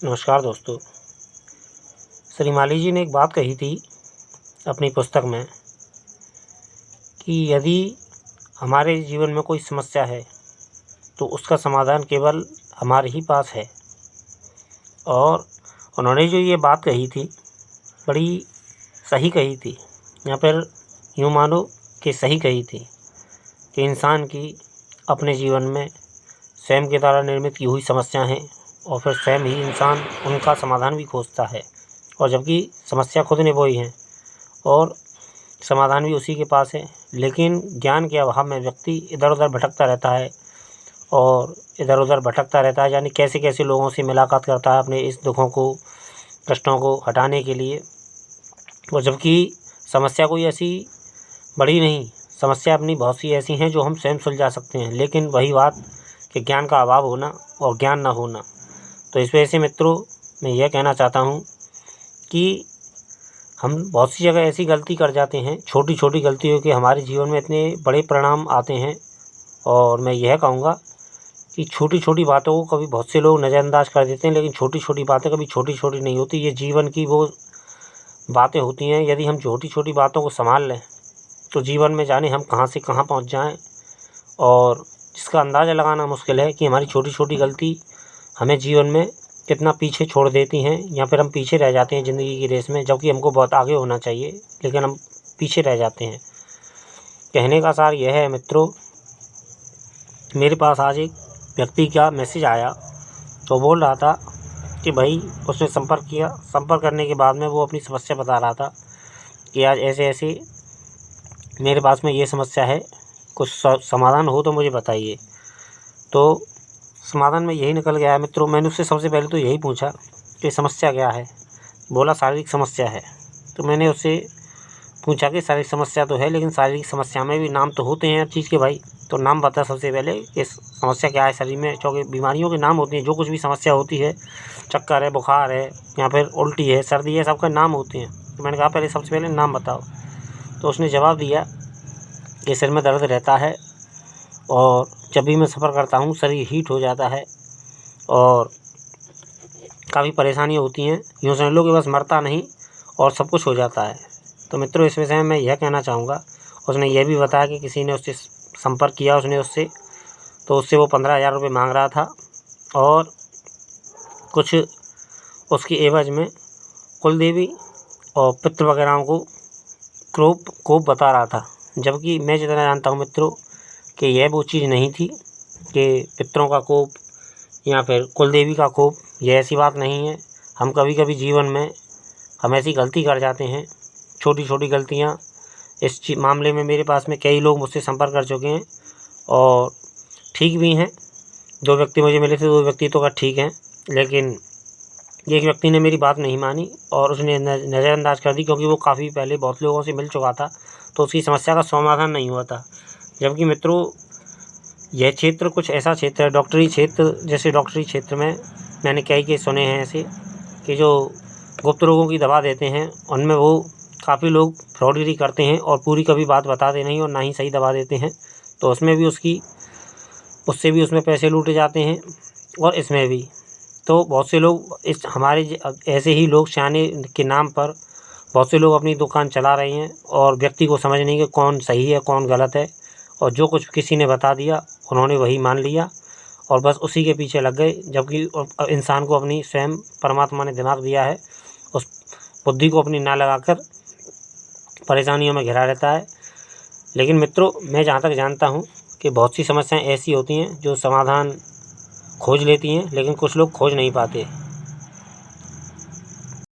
नमस्कार दोस्तों। श्री माली जी ने एक बात कही थी अपनी पुस्तक में कि यदि हमारे जीवन में कोई समस्या है तो उसका समाधान केवल हमारे ही पास है। और उन्होंने जो ये बात कही थी बड़ी सही कही थी, या फिर यूँ मानो कि सही कही थी कि इंसान की अपने जीवन में स्वयं के द्वारा निर्मित की हुई समस्या हैं और फिर स्वयं ही इंसान उनका समाधान भी खोजता है, और जबकि समस्या खुद ने बोई है और समाधान भी उसी के पास है। लेकिन ज्ञान के अभाव में व्यक्ति इधर उधर भटकता रहता है यानी कैसे कैसे लोगों से मुलाकात करता है अपने इस दुखों को, कष्टों को हटाने के लिए। और जबकि समस्या कोई ऐसी बड़ी नहीं, समस्या अपनी बहुत सी ऐसी हैं जो हम स्वयं सुलझा सकते हैं, लेकिन वही बात कि ज्ञान का अभाव होना और ज्ञान न होना। तो इस वजह से मित्रों, मैं यह कहना चाहता हूँ कि हम बहुत सी जगह ऐसी गलती कर जाते हैं, छोटी छोटी गलतियों के हमारे जीवन में इतने बड़े परिणाम आते हैं। और मैं यह कहूँगा कि छोटी छोटी बातों को कभी बहुत से लोग नज़रअंदाज कर देते हैं, लेकिन छोटी छोटी बातें कभी छोटी छोटी नहीं होती। ये जीवन की वो बातें होती हैं, यदि हम छोटी छोटी बातों को संभाल लें तो जीवन में जाने हम कहाँ से कहाँ पहुँच जाएँ। और जिसका अंदाज़ा लगाना मुश्किल है कि हमारी छोटी छोटी गलती हमें जीवन में कितना पीछे छोड़ देती हैं, या फिर हम पीछे रह जाते हैं ज़िंदगी की रेस में, जबकि हमको बहुत आगे होना चाहिए, लेकिन हम पीछे रह जाते हैं। कहने का सार यह है मित्रों, मेरे पास आज एक व्यक्ति का मैसेज आया तो बोल रहा था कि भाई उसने संपर्क करने के बाद में वो अपनी समस्या बता रहा था कि आज ऐसे ऐसे मेरे पास में ये समस्या है, कुछ समाधान हो तो मुझे बताइए। तो समाधान में यही निकल गया है मित्रों। मैंने उससे सबसे पहले तो यही पूछा कि समस्या क्या है। बोला शारीरिक समस्या है। तो मैंने उससे पूछा कि शारीरिक समस्या तो है, लेकिन शारीरिक समस्या में भी नाम तो होते हैं हर चीज़ के भाई। तो नाम बता सबसे पहले कि समस्या क्या है शरीर में। क्योंकि बीमारियों के नाम होते हैं, जो कुछ भी समस्या होती है, चक्कर है, बुखार है, या फिर उल्टी है, सर्दी है, सबका नाम होते हैं। तो मैंने कहा पहले सबसे पहले नाम बताओ। तो उसने जवाब दिया कि सिर में दर्द रहता है और जब भी मैं सफ़र करता हूँ शरीर हीट हो जाता है और काफ़ी परेशानियाँ होती हैं। यूँ समझ लो कि बस मरता नहीं और सब कुछ हो जाता है। तो मित्रों, इस विषय में मैं यह कहना चाहूँगा, उसने यह भी बताया कि किसी ने उससे संपर्क किया, उससे वो 15,000 रुपये मांग रहा था और कुछ उसकी एवज में कुल देवी और पितृ वगैरह को कोप बता रहा था। जबकि मैं जितना जानता हूँ मित्रों कि यह वो चीज़ नहीं थी कि पितरों का कोप या फिर कुल देवी का कोप, यह ऐसी बात नहीं है। हम कभी कभी जीवन में हम ऐसी गलती कर जाते हैं, छोटी छोटी गलतियाँ। इस मामले में मेरे पास में कई लोग मुझसे संपर्क कर चुके हैं और ठीक भी हैं। 2 व्यक्ति मुझे मिले थे, 2 व्यक्ति तो ठीक हैं, लेकिन एक व्यक्ति ने मेरी बात नहीं मानी और उसने नज़रअंदाज कर दी, क्योंकि वो काफ़ी पहले बहुत लोगों से मिल चुका था, तो उसकी समस्या का समाधान नहीं हुआ था। जबकि मित्रों, यह क्षेत्र कुछ ऐसा क्षेत्र है, डॉक्टरी क्षेत्र में मैंने कई केस सुने हैं ऐसे कि जो गुप्त रोगों की दवा देते हैं, उनमें वो काफ़ी लोग फ्रॉडगिरी करते हैं और पूरी कभी बात बताते नहीं और ना ही सही दवा देते हैं। तो उसमें भी उससे भी उसमें पैसे लूटे जाते हैं और इसमें भी। तो बहुत से लोग हमारे ऐसे ही लोग सियाने के नाम पर बहुत से लोग अपनी दुकान चला रहे हैं और व्यक्ति को समझ नहीं कि कौन सही है कौन गलत है, और जो कुछ किसी ने बता दिया उन्होंने वही मान लिया और बस उसी के पीछे लग गए। जबकि इंसान को अपनी स्वयं परमात्मा ने दिमाग दिया है, उस बुद्धि को अपनी ना लगाकर परेशानियों में घिरा रहता है। लेकिन मित्रों, मैं जहाँ तक जानता हूँ कि बहुत सी समस्याएं ऐसी होती हैं जो समाधान खोज लेती हैं, लेकिन कुछ लोग खोज नहीं पाते।